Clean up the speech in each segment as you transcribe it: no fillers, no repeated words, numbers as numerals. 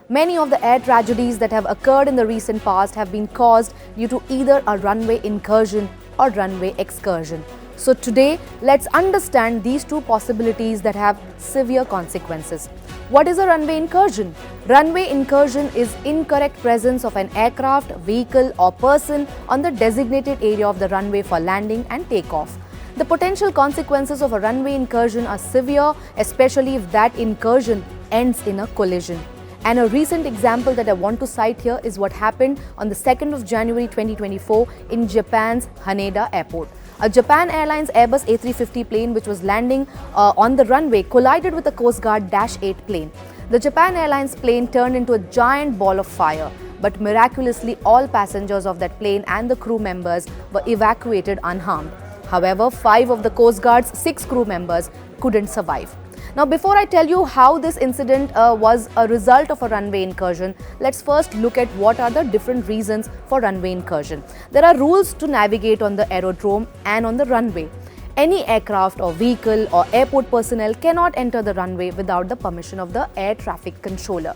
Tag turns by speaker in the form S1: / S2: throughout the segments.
S1: Many of the air tragedies that have occurred in the recent past have been caused due to either a runway incursion or runway excursion. So today, let's understand these two possibilities that have severe consequences. What is a runway incursion? Runway incursion is incorrect presence of an aircraft, vehicle or person on the designated area of the runway for landing and takeoff. The potential consequences of a runway incursion are severe, especially if that incursion ends in a collision. And a recent example that I want to cite here is what happened on the 2nd of January 2024 in Japan's Haneda airport. A Japan Airlines Airbus A350 plane which was landing on the runway collided with a Coast Guard Dash 8 plane. The Japan Airlines plane turned into a giant ball of fire, but miraculously all passengers of that plane and the crew members were evacuated unharmed. However, 5 of the Coast Guard's 6 crew members couldn't survive. Now, before I tell you how this incident was a result of a runway incursion, let's first look at what are the different reasons for runway incursion. There are rules to navigate on the aerodrome and on the runway. Any aircraft or vehicle or airport personnel cannot enter the runway without the permission of the air traffic controller.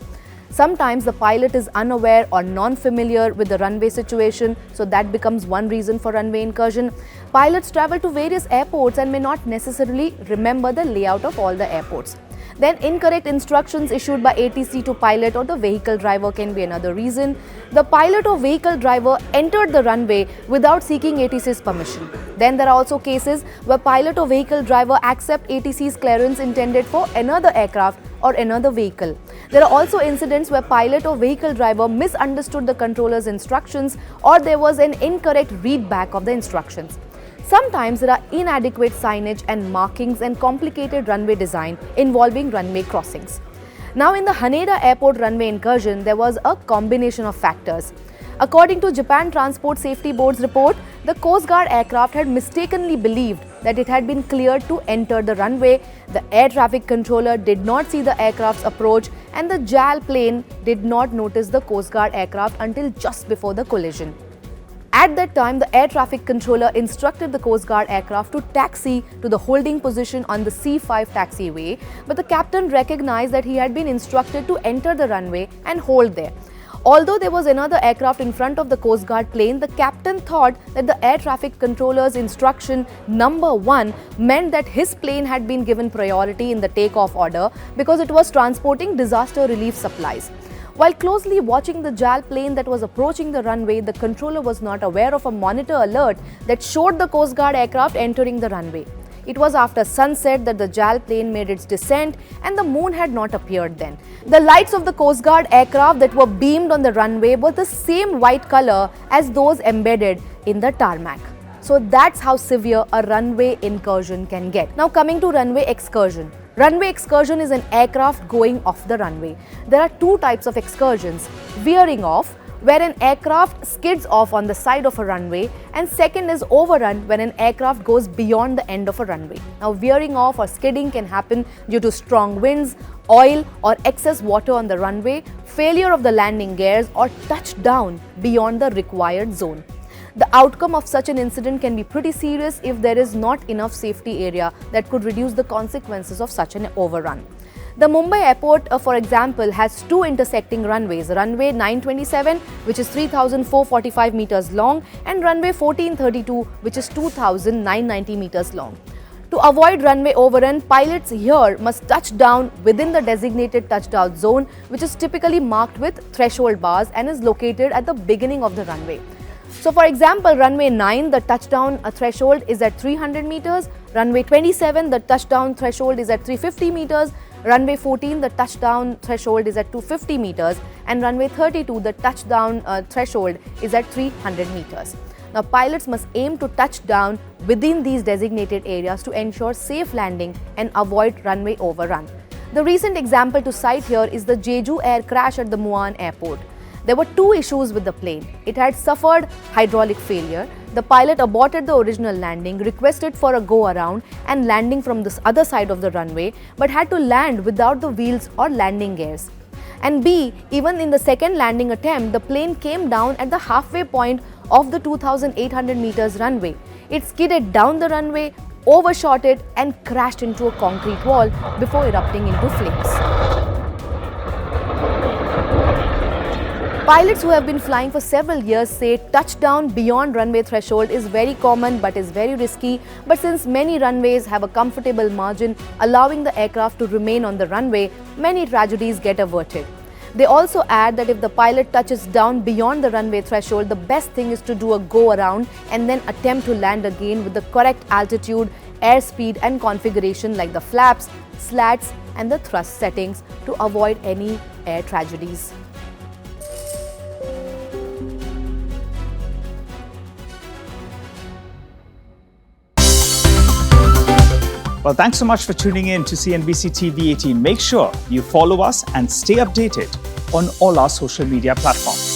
S1: Sometimes the pilot is unaware or non-familiar with the runway situation, so that becomes one reason for runway incursion. Pilots travel to various airports and may not necessarily remember the layout of all the airports. Then incorrect instructions issued by ATC to pilot or the vehicle driver can be another reason. The pilot or vehicle driver entered the runway without seeking ATC's permission. Then there are also cases where pilot or vehicle driver accept ATC's clearance intended for another aircraft or another vehicle. There are also incidents where pilot or vehicle driver misunderstood the controller's instructions or there was an incorrect readback of the instructions. Sometimes there are inadequate signage and markings and complicated runway design involving runway crossings. Now, in the Haneda Airport runway incursion, there was a combination of factors. According to Japan Transport Safety Board's report, the Coast Guard aircraft had mistakenly believed that it had been cleared to enter the runway. The air traffic controller did not see the aircraft's approach and the JAL plane did not notice the Coast Guard aircraft until just before the collision. At that time, the air traffic controller instructed the Coast Guard aircraft to taxi to the holding position on the C5 taxiway, but the captain recognized that he had been instructed to enter the runway and hold there. Although there was another aircraft in front of the Coast Guard plane, the captain thought that the air traffic controller's instruction number 1 meant that his plane had been given priority in the takeoff order because it was transporting disaster relief supplies. While closely watching the JAL plane that was approaching the runway, the controller was not aware of a monitor alert that showed the Coast Guard aircraft entering the runway. It was after sunset that the JAL plane made its descent and the moon had not appeared then. The lights of the Coast Guard aircraft that were beamed on the runway were the same white color as those embedded in the tarmac. So that's how severe a runway incursion can get. Now coming to runway excursion. Runway excursion is an aircraft going off the runway. There are two types of excursions: veering off, where an aircraft skids off on the side of a runway, and second is overrun, when an aircraft goes beyond the end of a runway. Now, veering off or skidding can happen due to strong winds, oil or excess water on the runway, failure of the landing gears, or touchdown beyond the required zone. The outcome of such an incident can be pretty serious if there is not enough safety area that could reduce the consequences of such an overrun. The Mumbai airport, for example, has two intersecting runways, runway 927, which is 3,445 meters long, and runway 1432, which is 2,990 meters long. To avoid runway overrun, pilots here must touch down within the designated touchdown zone, which is typically marked with threshold bars and is located at the beginning of the runway. So for example, runway 9, the touchdown threshold is at 300 meters, runway 27, the touchdown threshold is at 350 meters, runway 14, the touchdown threshold is at 250 meters, and runway 32, the touchdown threshold is at 300 meters. Now, pilots must aim to touch down within these designated areas to ensure safe landing and avoid runway overrun. The recent example to cite here is the Jeju Air crash at the Muan airport. There were two issues with the plane. It had suffered hydraulic failure. The pilot aborted the original landing, requested for a go-around and landing from the other side of the runway, but had to land without the wheels or landing gears. And B, even in the second landing attempt, the plane came down at the halfway point of the 2,800 meters runway. It skidded down the runway, overshot it and crashed into a concrete wall before erupting into flames. Pilots who have been flying for several years say touchdown beyond runway threshold is very common but is very risky. But since many runways have a comfortable margin allowing the aircraft to remain on the runway, many tragedies get averted. They also add that if the pilot touches down beyond the runway threshold, the best thing is to do a go around and then attempt to land again with the correct altitude, airspeed and configuration like the flaps, slats and the thrust settings to avoid any air tragedies.
S2: Well, thanks so much for tuning in to CNBC TV18. Make sure you follow us and stay updated on all our social media platforms.